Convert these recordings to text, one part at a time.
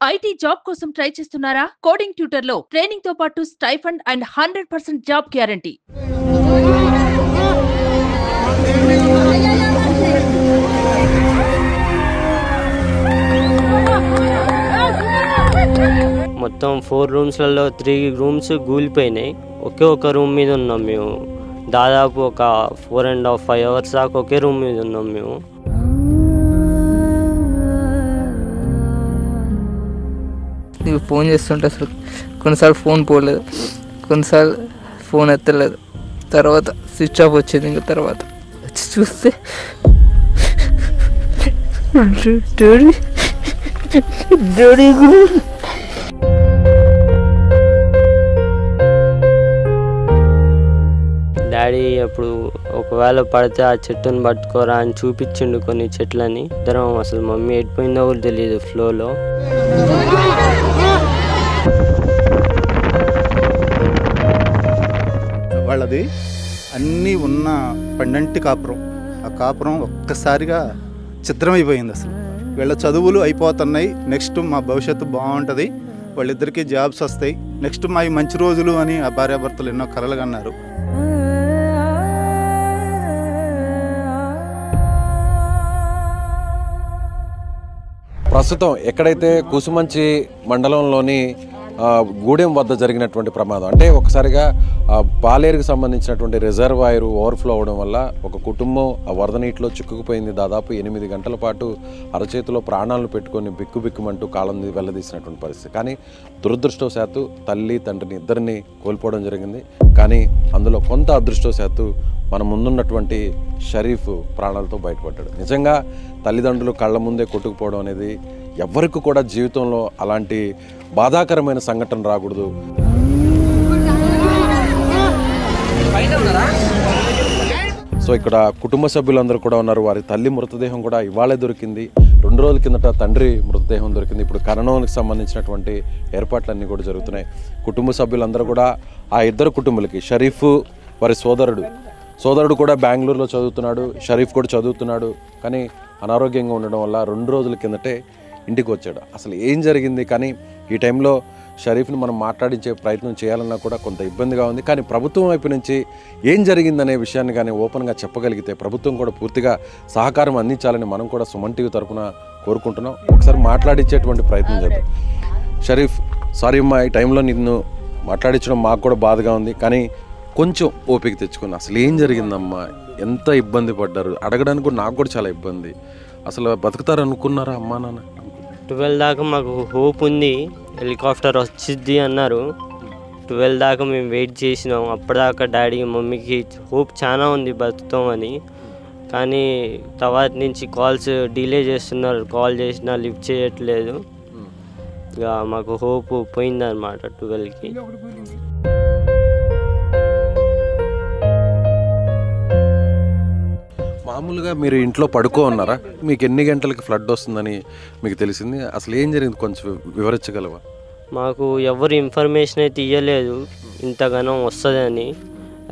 IT job కోసం try చేస్తున్నారా? Coding ట్యూటర్లో training తో పాటు స్టైఫండ్ అండ్ 100% జాబ్ గ్యారంటీ. మొత్తం 4 రూమ్స్లలో 3 రూమ్స్ కూలిపోయినాయి. ఒకే ఒక రూమ్ మీద ఉన్నాం మేము. దాదాపు ఒక 4.5 5 అవర్స్ దాకా ఒకే రూమ్ మీద ఉన్నాం మేము. నీకు ఫోన్ చేస్తుంటే అసలు కొన్నిసార్లు ఫోన్ పోలేదు, కొన్నిసార్లు ఫోన్ ఎత్తలేదు. తర్వాత స్విచ్ ఆఫ్ వచ్చింది. ఇంకా తర్వాత వచ్చి చూస్తే డాడీ అప్పుడు ఒకవేళ పడితే ఆ చెట్టుని పట్టుకోరా అని చూపించిండు కొన్ని చెట్లని. ఇద్దరం అసలు మమ్మీ ఎడిపోయిందో కూడా తెలియదు ఫ్లోలో. వాళ్ళది అన్నీ ఉన్న పండంటి కాపురం. ఆ కాపురం ఒక్కసారిగా చిత్రమైపోయింది. అసలు వీళ్ళ చదువులు అయిపోతున్నాయి, నెక్స్ట్ మా భవిష్యత్తు బాగుంటుంది, వాళ్ళిద్దరికీ జాబ్స్ వస్తాయి, నెక్స్ట్ మా మంచి రోజులు అని ఆ భార్యాభర్తలు ఎన్నో కలలు కన్నారు. ప్రస్తుతం ఎక్కడైతే కూసుమంచి మండలంలోని గూడెం వద్ద జరిగినటువంటి ప్రమాదం, అంటే ఒకసారిగా పాలేరుకు సంబంధించినటువంటి రిజర్వాయర్ ఓవర్ఫ్లో అవడం వల్ల ఒక కుటుంబం ఆ వరద నీటిలో చిక్కుకుపోయింది. దాదాపు 8 గంటల పాటు అరచేతిలో ప్రాణాలను పెట్టుకొని బిక్కుబిక్కుమంటూ కాలం వెళ్ళదీసినటువంటి పరిస్థితి. కానీ దురదృష్టవశాత్తు తల్లి తండ్రిని ఇద్దరిని కోల్పోవడం జరిగింది. కానీ అందులో కొంత అదృష్టవశాత్తు మన ముందున్నటువంటి షరీఫ్ ప్రాణాలతో బయటపడ్డాడు. నిజంగా తల్లిదండ్రులు కళ్ళ ముందే కొట్టుకుపోవడం అనేది ఎవరికి కూడా జీవితంలో అలాంటి బాధాకరమైన సంఘటన రాకూడదు. సో ఇక్కడ కుటుంబ సభ్యులందరూ కూడా ఉన్నారు. వారి తల్లి మృతదేహం కూడా ఇవాళే దొరికింది. 2 రోజుల కిందట తండ్రి మృతదేహం దొరికింది. ఇప్పుడు ఖననానికి సంబంధించినటువంటి ఏర్పాట్లన్నీ కూడా జరుగుతున్నాయి. కుటుంబ సభ్యులందరూ కూడా ఆ ఇద్దరు కుటుంబాలకి, షరీఫ్ వారి సోదరుడు కూడా బెంగళూరులో చదువుతున్నాడు, షరీఫ్ కూడా చదువుతున్నాడు. కానీ అనారోగ్యంగా ఉండడం వల్ల 2 రోజుల కిందటే ఇంటికి వచ్చాడు. అసలు ఏం జరిగింది? కానీ ఈ టైంలో షరీఫ్ని మనం మాట్లాడించే ప్రయత్నం చేయాలన్నా కూడా కొంత ఇబ్బందిగా ఉంది. కానీ ప్రభుత్వం వైపు నుంచి ఏం జరిగిందనే విషయాన్ని కానీ ఓపెన్గా చెప్పగలిగితే ప్రభుత్వం కూడా పూర్తిగా సహకారం అందించాలని మనం కూడా సుమన్ టీవీ తరఫున కోరుకుంటున్నాం. ఒకసారి మాట్లాడించేటువంటి ప్రయత్నం చేద్దాం. షరీఫ్, సారీ అమ్మా, ఈ టైంలో నిన్ను మాట్లాడించడం మాకు కూడా బాధగా ఉంది. కానీ కొంచెం ఓపిక తెచ్చుకుని అసలు ఏం జరిగిందమ్మా, ఎంత ఇబ్బంది పడ్డారు అడగడానికి కూడా నాకు కూడా చాలా ఇబ్బంది. అసలు బతుకుతారు అనుకున్నారా అమ్మా నాన్న? 12 దాకా మాకు హోప్ ఉంది, హెలికాప్టర్ వచ్చిద్ది అన్నారు. 12 దాకా మేము వెయిట్ చేసినాం. అప్పటిదాకా డాడీ మమ్మీకి హోప్ చాలా ఉంది బతుకుతామని. కానీ తర్వాత నుంచి కాల్స్ డిలే చేస్తున్నారు, కాల్ చేసినా లిఫ్ట్ చేయట్లేదు. ఇక మాకు హోప్ పోయిందన్నమాట 12కి. మామూలుగా మీరు ఇంట్లో పడుకో ఉన్నారా? మీకు ఎన్ని గంటలకి ఫ్లడ్ వస్తుందని మీకు తెలిసింది? అసలు ఏం జరిగింది కొంచెం వివరించగలవా? మాకు ఎవరు ఇన్ఫర్మేషన్ అయితే ఇవ్వలేదు ఇంతగానం వస్తుందని.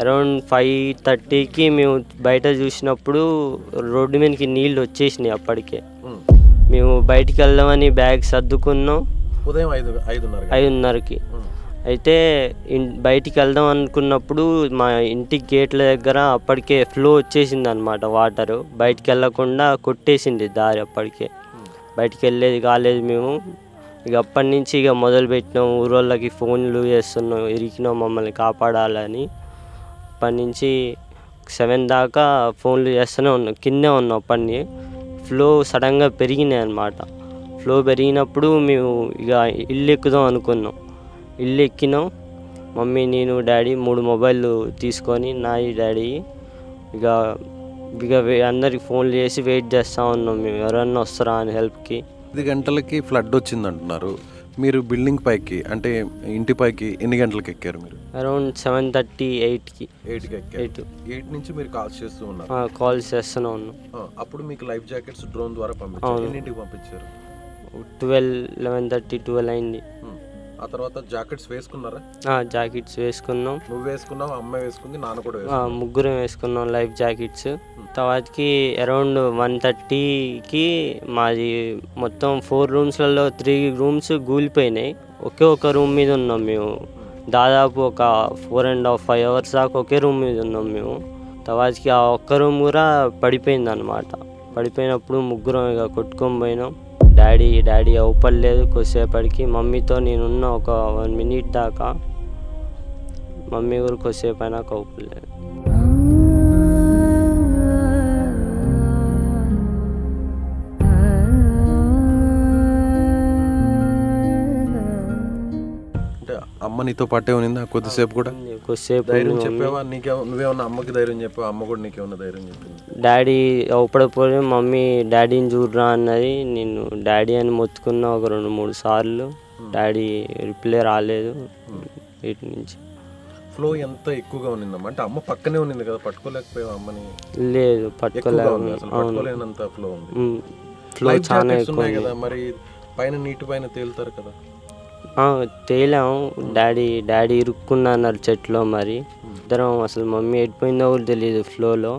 అరౌండ్ 5:30కి మేము బయట చూసినప్పుడు రోడ్డు మీదకి నీళ్ళు వచ్చేసినాయి. అప్పటికే మేము బయటికి వెళ్దామని బ్యాగ్ సర్దుకున్నాం ఉదయం 5:30కి. అయితే బయటికి వెళ్దాం అనుకున్నప్పుడు మా ఇంటి గేట్ల దగ్గర అప్పటికే ఫ్లో వచ్చేసింది అన్నమాట. వాటరు బయటికి వెళ్ళకుండా కొట్టేసింది దారి. అప్పటికే బయటికి వెళ్ళేది కాలేదు మేము. ఇక అప్పటి నుంచి ఇక మొదలుపెట్టినాం, ఊరోళ్ళకి ఫోన్లు చేస్తున్నాం, ఇరికినాం మమ్మల్ని కాపాడాలని. అప్పటి నుంచి 7 దాకా ఫోన్లు చేస్తూనే ఉన్నాం, కిందే ఉన్నాం. అప్పటిని ఫ్లో సడన్గా పెరిగినాయి అన్నమాట. ఫ్లో పెరిగినప్పుడు మేము ఇక ఇల్లు ఎక్కుదాం అనుకున్నాం. ఇల్లు ఎక్కినాం, మమ్మీ, నేను, డాడీ 3 మొబైల్ తీసుకొని నాయి డాడీ ఇక అందరికి ఫోన్లు చేసి వెయిట్ చేస్తూ ఉన్నాం మేము, ఎవరన్నా వస్తారా అని హెల్ప్కి. 5 గంటలకి ఫ్లడ్ వచ్చింది అంటున్నారు. మీరు బిల్డింగ్ పైకి, అంటే ఇంటి పైకి ఎన్ని గంటలకు ఎక్కారు మీరు? అరౌండ్ 7:30 8కి. 8 నుంచి మీరు కాల్స్ చేస్తూ ఉన్నారు? కాల్స్ చేస్తూనే ఉన్నాం. అప్పుడు మీకు లైఫ్ జాకెట్స్ డ్రోన్ ద్వారా పంపించారు. ఎన్నింటికి పంపించారు? 12 11:30 12 అయింది. ఆ తర్వాత జాకెట్స్ వేసుకున్నారా? జాకెట్స్ వేసుకున్నాం. నువ్వు వేసుకున్నావు, అమ్మ వేసుకుంది, నాన్న కూడా ముగ్గురం వేసుకున్నాం లైఫ్ జాకెట్స్. తర్వాతకి అరౌండ్ 1:30కి మాది మొత్తం 4 రూమ్స్లలో 3 రూమ్స్ కూలిపోయినాయి. ఒకే ఒక రూమ్ మీద ఉన్నాం మేము. దాదాపు ఒక 4.5 అవర్స్ దాకా ఒకే రూమ్ మీద ఉన్నాం మేము. తర్వాతకి ఆ ఒక్క రూమ్ కూడా పడిపోయింది అనమాట. పడిపోయినప్పుడు ముగ్గురం ఇక కొట్టుకొని పోయినాం. డాడీ అవుపడలేదు. కొద్దిసేపటికి మమ్మీతో నేనున్న ఒక 1 minute దాకా, మమ్మీ కూడా కొద్దిసేపు అయినాక అవుపడలేదు. అమ్మ నీతో పాటే ఉన్నిందా కొద్దిసేపు కూడా? కొద్దిసేపు ధైర్యం చెప్పావా? నువ్వేమన్నా అమ్మకి ధైర్యం చెప్పావా? అమ్మ కూడా నీకేమన్నా ధైర్యం చెప్పింది? డాడీ అవపడపోయి మమ్మీ డాడీని చూడరా అన్నది. నేను డాడీ అని మొత్తుకున్నా ఒక 2-3 సార్లు. డాడీ రిప్లై రాలేదు వీటి నుంచి. ఫ్లో ఎంత ఎక్కువగా ఉన్నిందమ్మా? అంటే అమ్మ పక్కనే ఉన్నింది కదా, పట్టుకోలేకపోయావు అమ్మని? లేదు, పట్టుకోలేనంత ఫ్లో ఉంది. ఫ్లో చాలా ఎక్కువ కదా. మరి పైన నీటి పైన తేలుతారు కదా? తేలాము. డాడీ ఇరుక్కున్నా అన్నారు చెట్లో. మరి ఇద్దరం అసలు మమ్మీ ఎడిపోయిందో కూడా తెలియదు ఫ్లోలో.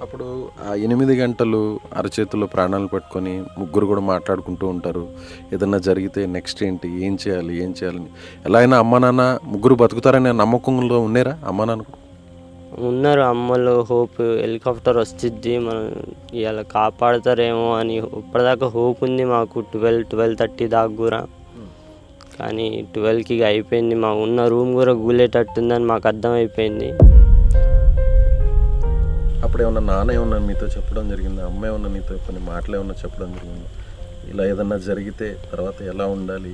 అప్పుడు ఆ 8 గంటలు అరచేతుల్లో ప్రాణాలు పట్టుకొని ముగ్గురు కూడా మాట్లాడుకుంటూ ఉంటారు. ఏదన్నా జరిగితే నెక్స్ట్ ఏంటి, ఏం చేయాలని. ఎలా అయినా అమ్మ నాన్న ముగ్గురు బతుకుతారనే నమ్మకంలో ఉన్నారా అమ్మ నాన్న? ఉన్నారు. అమ్మలో హోప్, హెలికాప్టర్ వస్తుంది మనం ఇలా కాపాడుతారేమో అని ఇప్పటిదాకా హోప్ ఉంది మాకు. 12-12:30 దాకా కూడా. కానీ 12కి అయిపోయింది. మా ఉన్న రూమ్ కూడా గూలేటట్టుందని మాకు అర్థమైపోయింది. అప్పుడు ఏమన్నా నాన్న ఏమన్నా మీతో చెప్పడం జరిగిందా? అమ్మ ఏమన్నా నీతో కొన్ని మాటలు ఏమన్నా చెప్పడం జరిగిందా? ఇలా ఏదన్నా జరిగితే తర్వాత ఎలా ఉండాలి,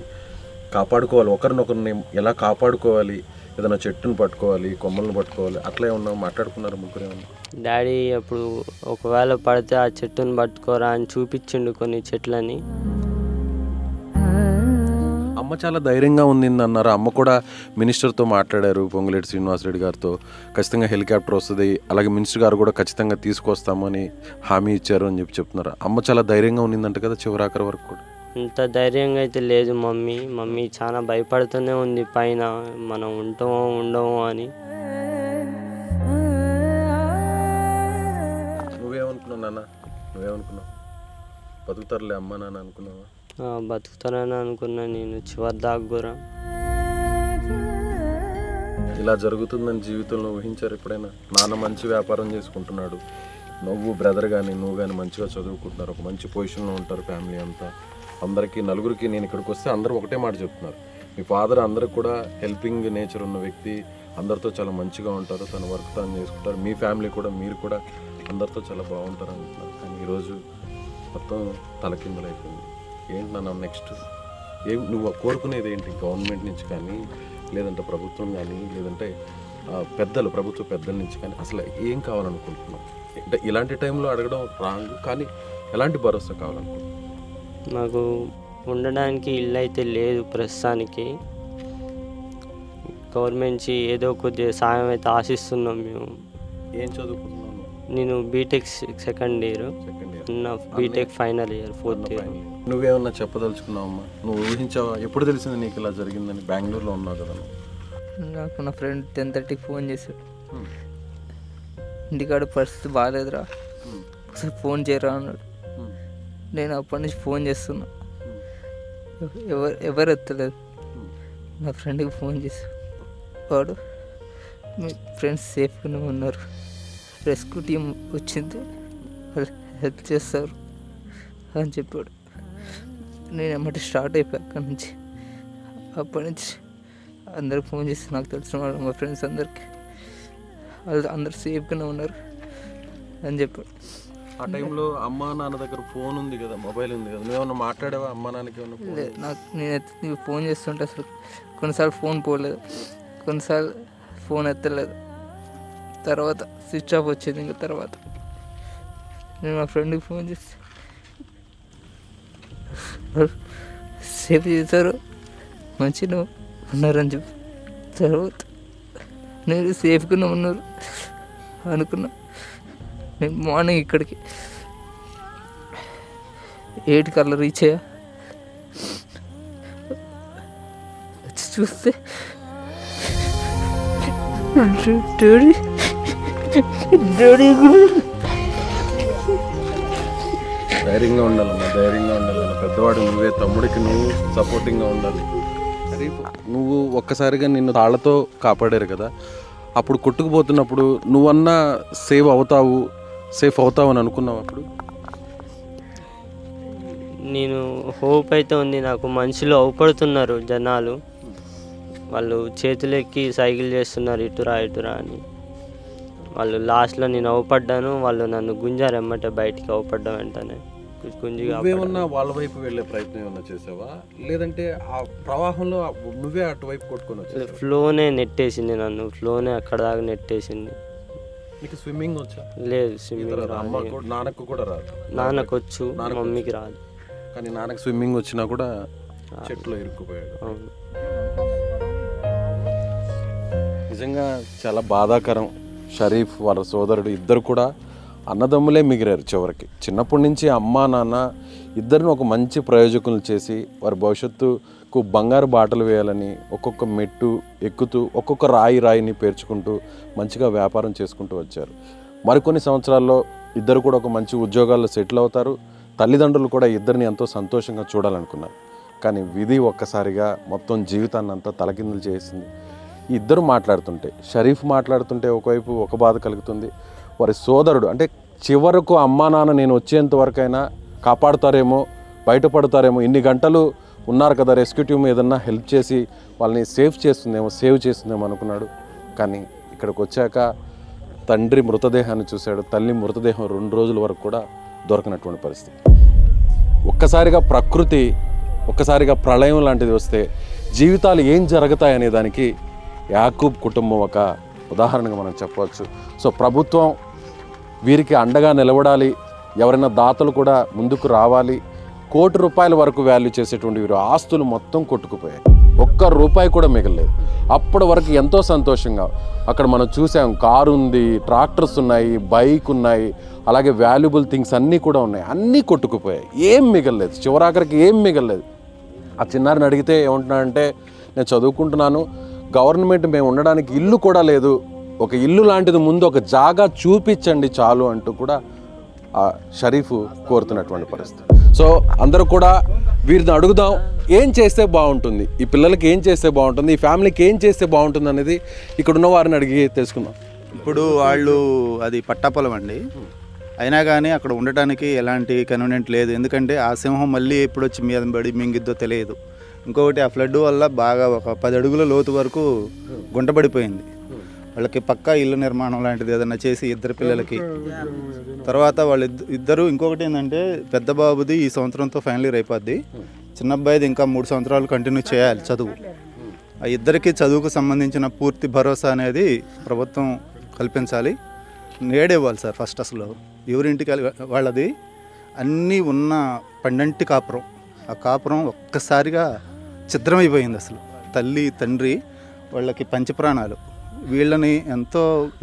కాపాడుకోవాలి, ఒకరినొకరిని ఎలా కాపాడుకోవాలి, ఏదైనా చెట్టును పట్టుకోవాలి, కొమ్మలను పట్టుకోవాలి, అట్లా ఏమన్నా మాట్లాడుకున్నారు ముగ్గురు? ఏమన్నా డాడీ అప్పుడు ఒకవేళ పడితే ఆ చెట్టును పట్టుకోరా అని చూపించిండు కొన్ని చెట్లని. అమ్మ చాలా ధైర్యంగా ఉంది అన్నారు. అమ్మ కూడా మినిస్టర్తో మాట్లాడారు, పొంగులేటి శ్రీనివాసరెడ్డి గారితో. ఖచ్చితంగా హెలికాప్టర్ వస్తుంది, అలాగే మినిస్టర్ గారు కూడా ఖచ్చితంగా తీసుకొస్తామని హామీ ఇచ్చారు అని చెప్తున్నారు. అమ్మ చాలా ధైర్యంగా ఉన్నిందంట కదా చివరాఖరి వరకు కూడా? అంత ధైర్యంగా అయితే లేదు మమ్మీ చాలా భయపడుతూనే ఉంది పైన, మనం ఉండమో అని. నువ్వేమనుకున్నావు నాన్న? నువ్వేమనుకున్నావు? బతుకుతారులే అమ్మ నాన్న అనుకున్నావా? బతుకుతానని అనుకున్నా నేను చివరి దాకా కూడా. ఇలా జరుగుతుందని జీవితంలో ఊహించారు ఎప్పుడైనా? నాన్న మంచి వ్యాపారం చేసుకుంటున్నాడు, నువ్వు బ్రదర్ కానీ నువ్వు కానీ మంచిగా చదువుకుంటున్నారు, ఒక మంచి పొజిషన్లో ఉంటారు, ఫ్యామిలీ అంతా. అందరికీ నలుగురికి నేను ఇక్కడికి వస్తే అందరూ ఒకటే మాట చెప్తున్నారు, మీ ఫాదర్ అందరికి కూడా హెల్పింగ్ నేచర్ ఉన్న వ్యక్తి, అందరితో చాలా మంచిగా ఉంటారు, తన వర్క్ తను చేసుకుంటారు, మీ ఫ్యామిలీ కూడా మీరు కూడా అందరితో చాలా బాగుంటారు అంటున్నారు. కానీ ఈరోజు మొత్తం తలకిందులైపోయింది. ఏంటి నాన్న నెక్స్ట్? నువ్వు కోరుకునేది ఏంటి? గవర్నమెంట్ నుంచి కానీ, లేదంటే ప్రభుత్వం కానీ, లేదంటే ప్రభుత్వ పెద్దల నుంచి కానీ అసలు ఏం కావాలనుకుంటున్నావు? అంటే ఇలాంటి టైంలో అడగడం రాంగ్, కానీ ఎలాంటి భరోసా కావాలనుకుంటున్నావు? నాకు ఉండడానికి ఇల్లు అయితే లేదు ప్రస్తుతానికి. గవర్నమెంట్ నుంచి ఏదో కొద్దిగా సాయం అయితే ఆశిస్తున్నాం మేము. ఏం చదువుకుంటున్నాను? నేను BTech second year, BTech final year 4th year. నువ్వేమన్నా చెప్పదలుచుకున్నావమ్మా? నువ్వు ఊహించావా? ఎప్పుడు తెలిసింది నీకు ఇలా జరిగిందని? బెంగళూరులో ఉన్నావు కదా. నాకు నా ఫ్రెండ్ 10:30కి ఫోన్ చేశాడు, ఇంటికాడ పరిస్థితి బాగాలేదురా, ఒకసారి ఫోన్ చేయరా అన్నాడు. నేను అప్పటి నుంచి ఫోన్ చేస్తున్నా, ఎవరు ఎత్తలేదు. నా ఫ్రెండ్కి ఫోన్ చేశాడు, వాడు మీ ఫ్రెండ్స్ సేఫ్గానే ఉన్నారు, రెస్క్యూ టీం వచ్చింది, హెల్ప్ చేస్తారు అని చెప్పాడు. నేను ఏమంటే స్టార్ట్ అయిపోయా అక్కడి నుంచి. అప్పటి నుంచి అందరికి ఫోన్ చేసి, నాకు తెలిసిన వాళ్ళు మా ఫ్రెండ్స్ అందరికి, వాళ్ళు అందరు సేఫ్గానే ఉన్నారు అని చెప్పాడు. ఆ టైంలో అమ్మా నాన్న దగ్గర ఫోన్ ఉంది కదా, మొబైల్ ఉంది కదా, నువ్వేమన్నా మాట్లాడావా అమ్మా నాన్నకి? లేదు, నేను ఫోన్ చేస్తుంటే అసలు కొన్నిసార్లు ఫోన్ పోలేదు, కొన్నిసార్లు ఫోన్ ఎత్తలేదు, తర్వాత స్విచ్ ఆఫ్ వచ్చింది. ఇంకా తర్వాత నేను మా ఫ్రెండ్కి ఫోన్ చేసి సేఫ్ చేశారు, మంచిగా ఉన్నారని చెప్పి, తర్వాత నేను సేఫ్గానే ఉన్నారు అనుకున్నా. నేను మార్నింగ్ ఇక్కడికి 8 కల్లా రీచ్ అయ్యా. చూస్తే డాడీ ధైర్యంగా ఉండాలమ్మా, ధైర్యంగా ఉండాలన్న. పెద్దవాడు నువ్వే, తమ్ముడికి నువ్వు సపోర్టింగ్గా ఉండాలి. నువ్వు ఒక్కసారిగా నిన్ను తాళ్లతో కాపాడారు కదా, అప్పుడు కొట్టుకుపోతున్నప్పుడు నువ్వన్నా సేఫ్ అవుతావు అని అనుకున్నావు అప్పుడు? నేను హోప్ అయితే ఉంది నాకు. మనుషులు అవపడుతున్నారు జనాలు, వాళ్ళు చేతులెక్కి సైకిల్ చేస్తున్నారు ఇటురా అని. వాళ్ళు లాస్ట్లో నేను అవపడ్డాను, వాళ్ళు నన్ను గుంజారు ఎమ్మటే బయటికి. అవపడ్డా వెంటనే గుంజిగా. నువ్వేమన్నా వాళ్ళ వైపు వెళ్ళే ప్రయత్నం ఏమన్నా చేసావా, లేదంటే ఆ ప్రవాహంలో నువ్వే అటువైపు కొట్టుకొని వచ్చావు? ఫ్లోనే నెట్టేసింది నన్ను, ఫ్లోనే అక్కడ దాకా నెట్టేసింది. నీకు స్విమ్మింగ్ వచ్చా? లేదు, స్విమ్మింగ్ నాన్నకు కూడా రాదు. నాన్నకు వచ్చు, మమ్మీకి రాదు. కానీ నాన్నకు స్విమ్మింగ్ వచ్చినా కూడా చెట్లో ఇరుక్కుపోయాడు. అవును, నిజంగా చాలా బాధాకరం. షరీఫ్ వాళ్ళ సోదరుడు ఇద్దరు కూడా అన్నదమ్ములే మిగిలారు చివరికి. చిన్నప్పటి నుంచి అమ్మ నాన్న ఇద్దరిని ఒక మంచి ప్రయోజకులు చేసి వారి భవిష్యత్తుకు బంగారు బాటలు వేయాలని ఒక్కొక్క మెట్టు ఎక్కుతూ ఒక్కొక్క రాయిని పేర్చుకుంటూ మంచిగా వ్యాపారం చేసుకుంటూ వచ్చారు. మరికొన్ని సంవత్సరాల్లో ఇద్దరు కూడా ఒక మంచి ఉద్యోగాల్లో సెటిల్ అవుతారు. తల్లిదండ్రులు కూడా ఇద్దరిని ఎంతో సంతోషంగా చూడాలనుకున్నారు. కానీ విధి ఒక్కసారిగా మొత్తం జీవితాన్ని అంతా తలకిందులు చేసింది. ఇద్దరు మాట్లాడుతుంటే, షరీఫ్ మాట్లాడుతుంటే ఒకవైపు ఒక బాధ కలుగుతుంది. వారి సోదరుడు అంటే చివరకు అమ్మా నాన్న నేను వచ్చేంత వరకైనా కాపాడుతారేమో, బయటపడతారేమో, ఇన్ని గంటలు ఉన్నారు కదా, రెస్క్యూ టీమ్ ఏదన్నా హెల్ప్ చేసి వాళ్ళని సేవ్ చేస్తుందేమో అనుకున్నాడు. కానీ ఇక్కడికి వచ్చాక తండ్రి మృతదేహాన్ని చూశాడు. తల్లి మృతదేహం 2 రోజుల వరకు కూడా దొరకనటువంటి పరిస్థితి. ఒక్కసారిగా ప్రకృతి, ఒక్కసారిగా ప్రళయం లాంటిది వస్తే జీవితాలు ఏం జరుగుతాయనే దానికి యాకూబ్ కుటుంబం ఒక ఉదాహరణగా మనం చెప్పవచ్చు. సో ప్రభుత్వం వీరికి అండగా నిలబడాలి, ఎవరైనా దాతలు కూడా ముందుకు రావాలి. ₹1,00,00,000 వరకు వాల్యూ చేసేటువంటి వీరు ఆస్తులు మొత్తం కొట్టుకుపోయాయి, ₹1 కూడా మిగలలేదు. అప్పటి వరకు ఎంతో సంతోషంగా అక్కడ మనం చూసాం, కారు ఉంది, ట్రాక్టర్స్ ఉన్నాయి, బైక్ ఉన్నాయి, అలాగే వాల్యుబుల్ థింగ్స్ అన్నీ కూడా ఉన్నాయి. అన్నీ కొట్టుకుపోయాయి, ఏం మిగలలేదు, చివరాఖరికి ఏం మిగలలేదు. ఆ చిన్నారిని అడిగితే ఏమంటున్నాడంటే, నేను చదువుకుంటున్నాను, గవర్నమెంట్ మేము ఉండడానికి ఇల్లు కూడా లేదు, ఒక ఇల్లు లాంటిది ముందు ఒక జాగా చూపించండి చాలు అంటూ కూడా ఆ షరీఫ్ కోరుతున్నటువంటి పరిస్థితి. సో అందరూ కూడా వీరిని అడుగుదాం, ఏం చేస్తే బాగుంటుంది, ఈ పిల్లలకి ఏం చేస్తే బాగుంటుంది, ఈ ఫ్యామిలీకి ఏం చేస్తే బాగుంటుంది అనేది ఇక్కడ ఉన్న వారిని అడిగి తెలుసుకుందాం. ఇప్పుడు వాళ్ళు అది పట్టాపొలం అండి, అయినా కానీ అక్కడ ఉండటానికి ఎలాంటి కన్వీనియంట్ లేదు. ఎందుకంటే ఆ సింహం మళ్ళీ ఎప్పుడు వచ్చి మీద పడి మింగిద్దో తెలియదు. ఇంకొకటి ఆ ఫ్లడ్ వల్ల బాగా ఒక 10 అడుగుల లోతు వరకు గుంటపడిపోయింది. వాళ్ళకి పక్కా ఇల్లు నిర్మాణం లాంటిది ఏదైనా చేసి ఇద్దరు పిల్లలకి, తర్వాత ఇద్దరు ఇంకొకటి ఏంటంటే పెద్ద బాబుది ఈ సంవత్సరంతో ఫైనల్ ఇయర్ అయిపోద్ది, చిన్న అబ్బాయిది ఇంకా 3 సంవత్సరాలు కంటిన్యూ చేయాలి చదువు. ఆ ఇద్దరికి చదువుకు సంబంధించిన పూర్తి భరోసా అనేది ప్రభుత్వం కల్పించాలి. నేడేవ్వాలి సార్. ఫస్ట్ అసలు ఎవరింటికి వాళ్ళది అన్నీ ఉన్న పండంటి కాపురం, ఆ కాపురం ఒక్కసారిగా ఛిద్రమైపోయింది. అసలు తల్లి తండ్రి వాళ్ళకి పంచప్రాణాలు, వీళ్ళని ఎంతో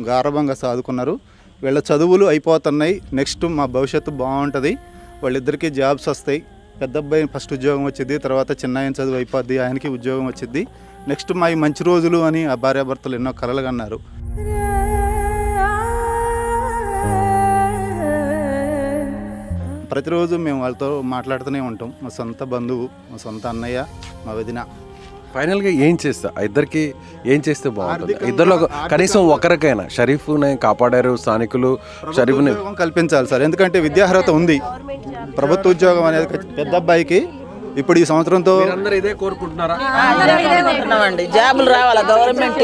గారభంగా సాదుకున్నారు. వీళ్ళ చదువులు అయిపోతున్నాయి, నెక్స్ట్ మా భవిష్యత్తు బాగుంటుంది, వాళ్ళిద్దరికీ జాబ్స్ వస్తాయి. పెద్ద అబ్బాయి ఫస్ట్ ఉద్యోగం వచ్చింది, తర్వాత చిన్నాయన చదువు అయిపోద్ది, ఆయనకి ఉద్యోగం వచ్చింది, నెక్స్ట్ మా మంచి రోజులు అని ఆ భార్యాభర్తలు ఎన్నో కలలు కన్నారు. ప్రతిరోజు మేము వాళ్ళతో మాట్లాడుతూనే ఉంటాం. మా సొంత బంధువు, మా సొంత అన్నయ్య, మా వదిన. ఫైనల్గా ఏం చేస్తా, ఇద్దరికి ఏం చేస్తే బాగుంటుంది? ఇద్దరిలో కనీసం ఒకరికైనా, షరీఫ్ని కాపాడారు స్థానికులు, షరీఫ్ని కల్పించాలి సార్. ఎందుకంటే విద్యార్హత ఉంది, ప్రభుత్వ ఉద్యోగం అనేది పెద్ద అబ్బాయికి ఇప్పుడు ఈ సంవత్సరంతో అందరూ ఇదే కోరుకుంటున్నారా? జాబులు రావాలా గవర్నమెంట్,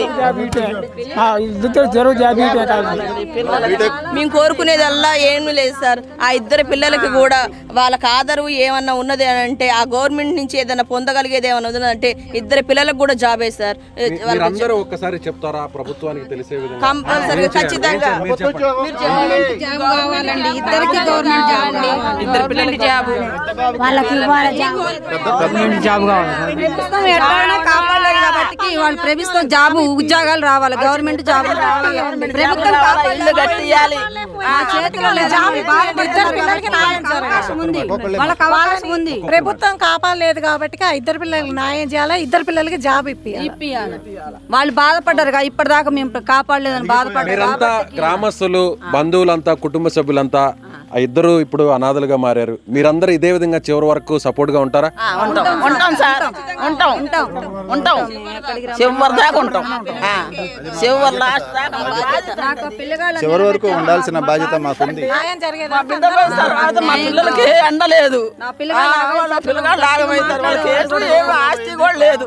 మేము కోరుకునేదల్లా ఏమీ లేదు సార్. ఆ ఇద్దరు పిల్లలకి కూడా వాళ్ళకి ఆధారు ఏమన్నా ఉన్నది అని అంటే, ఆ గవర్నమెంట్ నుంచి ఏదైనా పొందగలిగేది ఏమన్నా ఉన్నదంటే ఇద్దరు పిల్లలకు కూడా జాబే సార్. ఒక్కసారి చెప్తారా ప్రభుత్వానికి తెలిసే విధంగా? కంపల్సరీగా ఖచ్చితంగా ఇద్దరికి గవర్నమెంట్ జాబ్, ఇద్దరు పిల్లలకి జాబ్, వాళ్ళకి కాపాడలేదు కాబట్టి వాళ్ళు ప్రభుత్వం జాబు ఉద్యోగాలు రావాలి, గవర్నమెంట్ జాబ్ ప్రభుత్వం కట్టియాలి. ప్రభుత్వం కాపాడలేదు కాబట్టి ఆ ఇద్దరు పిల్లలకి న్యాయం చేయాలి, ఇద్దరు పిల్లలకి జాబ్ ఇప్పియాలి. వాళ్ళు బాధపడ్డారు, ఇప్పటిదాకా మేము కాపాడలేదని బాధపడ్డారు. మీరంతా గ్రామస్తులు, బంధువులంతా, కుటుంబ సభ్యులంతా ఆ ఇద్దరు ఇప్పుడు అనాథలుగా మారారు. మీరందరూ ఇదే విధంగా చివరి వరకు సపోర్ట్ గా ఉంటారా? ఉంటాం సార్, ఉంటాం చివరి దాకా ఉంటాం. చివరి వరకు ఉండాల్సిన బాధ్యత మాకుంది. మా పిల్లలకి అండలేదు, పిల్లగాళ్ళు లాగమవుతారు, వాళ్ళకి ఏమి ఆస్తి కూడా లేదు,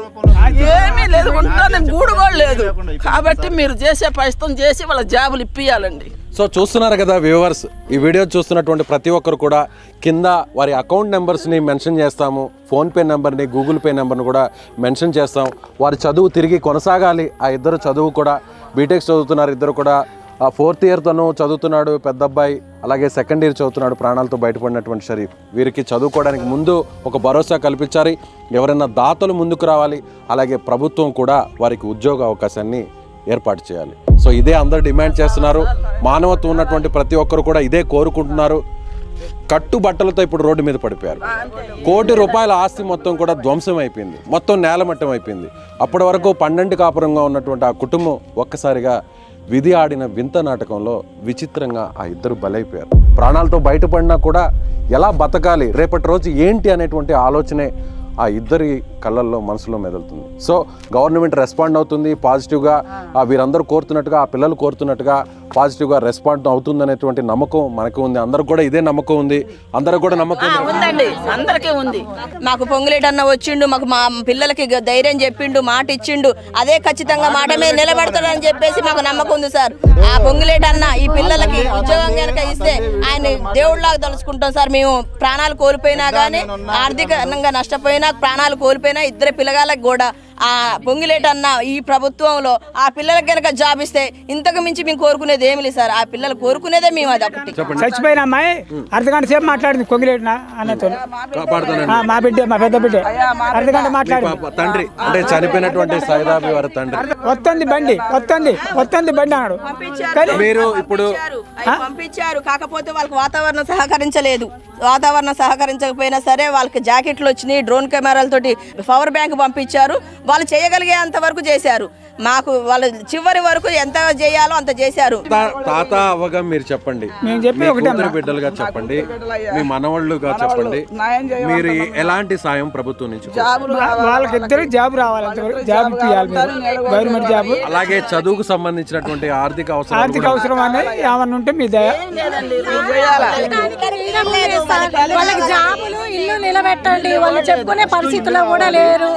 ఏమీ లేదు, ఉంటాను గూడు కూడా లేదు. కాబట్టి మీరు చేసే ప్రయత్నం చేసి వాళ్ళ జాబులు ఇప్పియాలండి. సో చూస్తున్నారు కదా వ్యూవర్స్, ఈ వీడియో చూస్తున్నటువంటి ప్రతి ఒక్కరు కూడా కింద వారి అకౌంట్ నెంబర్స్ని మెన్షన్ చేస్తాము, ఫోన్పే నెంబర్ని, గూగుల్ పే నెంబర్ని కూడా మెన్షన్ చేస్తాం. వారి చదువు తిరిగి కొనసాగాలి. ఆ ఇద్దరు చదువు కూడా బీటెక్ చదువుతున్నారు, ఇద్దరు కూడా 4th ఇయర్ తను చదువుతున్నాడు పెద్ద అబ్బాయి, అలాగే 2nd ఇయర్ చదువుతున్నాడు ప్రాణాలతో బయటపడినటువంటి షరీఫ్. వీరికి చదువుకోవడానికి ముందు ఒక భరోసా కల్పించాలి, ఎవరైనా దాతలు ముందుకు రావాలి, అలాగే ప్రభుత్వం కూడా వారికి ఉద్యోగ అవకాశాన్ని ఏర్పాటు చేయాలి. సో ఇదే అందరు డిమాండ్ చేస్తున్నారు. మానవత్వం ఉన్నటువంటి ప్రతి ఒక్కరు కూడా ఇదే కోరుకుంటున్నారు. కట్టుబట్టలతో ఇప్పుడు రోడ్డు మీద పడిపోయారు. ₹1 కోటి ఆస్తి మొత్తం కూడా ధ్వంసం అయిపోయింది, మొత్తం నేలమట్టం అయిపోయింది. అప్పటి వరకు 12 కాపురంగా ఉన్నటువంటి ఆ కుటుంబం ఒక్కసారిగా విధి ఆడిన వింత నాటకంలో విచిత్రంగా ఆ ఇద్దరు బలైపోయారు. ప్రాణాలతో బయటపడినా కూడా ఎలా బతకాలి, రేపటి రోజు ఏంటి అనేటువంటి ఆలోచనే ఆ ఇద్దరి కళ్ళల్లో మనసులో మెదులుతుంది. సో గవర్నమెంట్ రెస్పాండ్ అవుతుంది పాజిటివ్గా, వీరందరూ కోరుతున్నట్టుగా, ఆ పిల్లలు కోరుతున్నట్టుగా పాజిటివ్గా రెస్పాండ్ అవుతుంది అనేటువంటి నమ్మకం మనకు ఉంది. అందరూ కూడా ఇదే నమ్మకం ఉంది, అందరూ కూడా నమ్మకం ఉందండి, అందరికీ ఉంది. మాకు పొంగులేటన్న వచ్చిండు, మాకు మా పిల్లలకి ధైర్యం చెప్పిండు, మాట ఇచ్చిండు, అదే ఖచ్చితంగా మాట మీద నిలబడతాడని చెప్పేసి మాకు నమ్మకం ఉంది సార్. ఆ పొంగులేటన్న ఈ పిల్లలకి ఉద్యోగం కనుక ఇస్తే ఆయన దేవుళ్ళలాగా తలుచుకుంటాం సార్. మేము ప్రాణాలు కోల్పోయినా కానీ, ఆర్థికంగా నష్టపోయినా, ప్రాణాలు కోల్పోయినా, ఇద్దరు పిల్లగాళ్ళకి కూడా ఆ పొంగిలేటన్న ఈ ప్రభుత్వంలో ఆ పిల్లలకి కనుక జాబ్ ఇస్తే ఇంతకు మించి మేము కోరుకునేది ఏమి లేదు సార్. ఆ పిల్లలు కోరుకునేదే మేము అది ఒకటి. చచ్చిపోయిన అమ్మాయి అర్ధగంట సేపు మాట్లాడింది పొంగిలేటన అన్నతో, మా బిడ్డ, మా పెద్ద బిడ్డ అర్ధగంట మాట్లాడింది. తండ్రి అంటే చనిపోయినటువంటి సైదాబి వారి తండ్రి వస్తుంది బండి అన్నాడు. మీరు ఇప్పుడు పంపించారు, కాకపోతే వాళ్ళకి వాతావరణం సహకరించలేదు. వాతావరణం సహకరించకపోయినా సరే వాళ్ళకి జాకెట్లు వచ్చినాయి, డ్రోన్ కెమెరాలతోటి పవర్ బ్యాంక్ పంపించారు. వాళ్ళు చేయగలిగేంత వరకు చేశారు. మాకు వాళ్ళు చివరి వరకు ఎంత చేయాలో అంత చేశారు. తాత అవ్వగా మీరు చెప్పండి, బిడ్డలుగా చెప్పండి, మీ మనవాళ్ళుగా చెప్పండి, మీరు ఎలాంటి సాయం ప్రభుత్వం నుంచి? వాళ్ళకి ఇద్దరు జాబ్ రావాలి, జాబ్ ఇవ్వాలి, గవర్నమెంట్ జాబ్. అలాగే చదువుకు సంబంధించినటువంటి ఆర్థిక అవసరం అనేది ఏమన్నా ఉంటే మీ దయ. వాళ్ళకి జాబులు, ఇల్లు నిలబెట్టండి. వాళ్ళు చెప్పుకునే పరిస్థితుల్లో కూడా లేరు.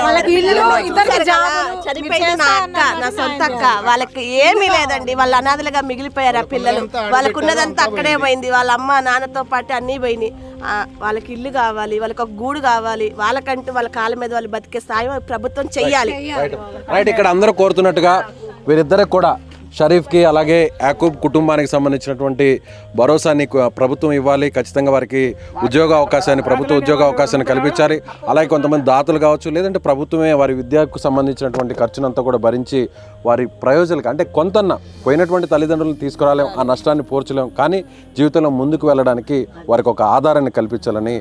వాళ్ళకి ఇల్లు, ఇద్దరికి జాబులు. చనిపోయింది నా అక్క, నా సొంత అక్క. వాళ్ళకి ఏమీ లేదండి, వాళ్ళ అనాథలుగా మిగిలిపోయారు ఆ పిల్లలు. వాళ్ళకు ఉన్నదంతా అక్కడే పోయింది, వాళ్ళ అమ్మ నాన్నతో పాటు అన్నీ పోయినాయి. వాళ్ళకి ఇల్లు కావాలి, వాళ్ళకి ఒక గూడు కావాలి, వాళ్ళకంటూ వాళ్ళ కాళ్ళ మీద వాళ్ళు బతికే సాయం ప్రభుత్వం చెయ్యాలి. రైట్, ఇక్కడ అందరూ కోరుతున్నట్టుగా వీరిద్దరికి కూడా, షరీఫ్కి అలాగే యాకూబ్ కుటుంబానికి సంబంధించినటువంటి భరోసాని ప్రభుత్వం ఇవ్వాలి. ఖచ్చితంగా వారికి ఉద్యోగ అవకాశాన్ని, ప్రభుత్వ ఉద్యోగ అవకాశాన్ని కల్పించాలి. అలాగే కొంతమంది దాతలు కావచ్చు, లేదంటే ప్రభుత్వమే వారి విద్యకు సంబంధించినటువంటి ఖర్చునంతా కూడా భరించి వారి ప్రయోజనాలకు, అంటే కొంతన్న పోయినటువంటి తల్లిదండ్రులను తీసుకురాలేం, ఆ నష్టాన్ని పోర్చలేం, కానీ జీవితంలో ముందుకు వెళ్ళడానికి వారికి ఒక ఆధారాన్ని కల్పించాలని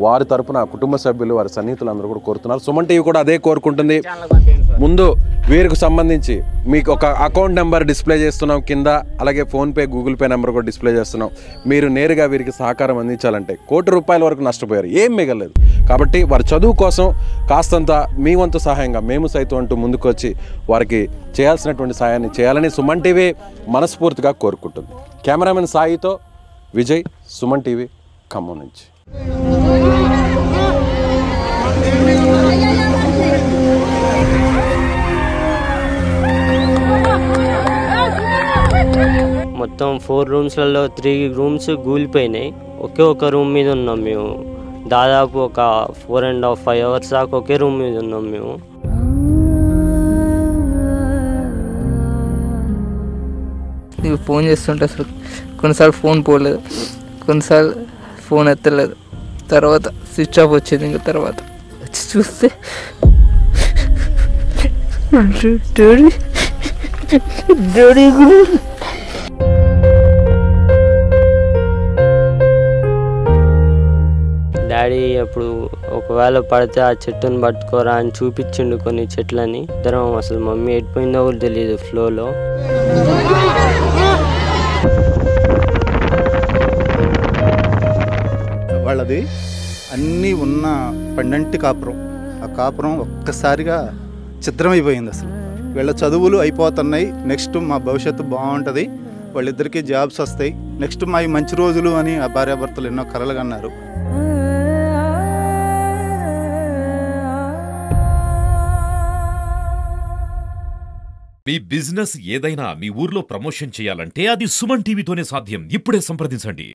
వారి తరపున కుటుంబ సభ్యులు, వారి సన్నిహితులు అందరూ కూడా కోరుతున్నారు. సుమన్ టీవీ కూడా అదే కోరుకుంటుంది. ముందు వీరికి సంబంధించి మీకు ఒక అకౌంట్ నెంబర్ డిస్ప్లే చేస్తున్నాం కింద, అలాగే ఫోన్పే, గూగుల్ పే నెంబర్ కూడా డిస్ప్లే చేస్తున్నాం. మీరు నేరుగా వీరికి సహకారం అందించాలంటే ₹1 కోటి వరకు నష్టపోయారు, ఏం మిగలేదు. కాబట్టి వారి చదువు కోసం కాస్తంత మీ వంతు సహాయంగా మేము సైతం అంటూ ముందుకు వచ్చి వారికి చేయాల్సినటువంటి సహాయాన్ని చేయాలని సుమన్ టీవీ మనస్ఫూర్తిగా కోరుకుంటుంది. కెమెరామెన్ సాయితో విజయ్, సుమన్ టీవీ, ఖమ్మం నుంచి. మొత్తం 4 రూమ్స్లలో 3 రూమ్స్ కూలిపోయినాయి. ఒకే ఒక రూమ్ మీద ఉన్నాం మేము. దాదాపు ఒక 4.5 అవర్స్ దాకా ఒకే రూమ్ మీద ఉన్నాం మేము. నీకు ఫోన్ చేస్తుంటే అసలు కొన్నిసార్లు ఫోన్ పోలేదు, కొన్నిసార్లు ఫోన్ ఎత్తలేదు. తర్వాత స్విచ్ ఆఫ్ వచ్చింది. ఇంకా తర్వాత వచ్చి చూస్తే డాడీ ఒకసారి అప్పుడు ఒకవేళ పడితే ఆ చెట్టుని పట్టుకోరా అని చూపించిండు కొన్ని చెట్లని. ఇద్దరం అసలు మమ్మీ ఎడిపోయిందో కూడా తెలియదు ఫ్లోలో. వాళ్ళది అన్నీ ఉన్న పండంటి కాపురం. ఆ కాపురం ఒక్కసారిగా చిత్రమైపోయింది. అసలు వీళ్ళ చదువులు అయిపోతున్నాయి, నెక్స్ట్ మా భవిష్యత్తు బాగుంటుంది, వాళ్ళిద్దరికీ జాబ్స్ వస్తాయి, నెక్స్ట్ మా మంచి రోజులు అని ఆ భార్యాభర్తలు ఎన్నో కలలు కన్నారు. మీ బిజినెస్ ఏదైనా మీ ఊర్లో ప్రమోషన్ చేయాలంటే అది సుమన్ టీవీతోనే సాధ్యం. ఇప్పుడే సంప్రదించండి.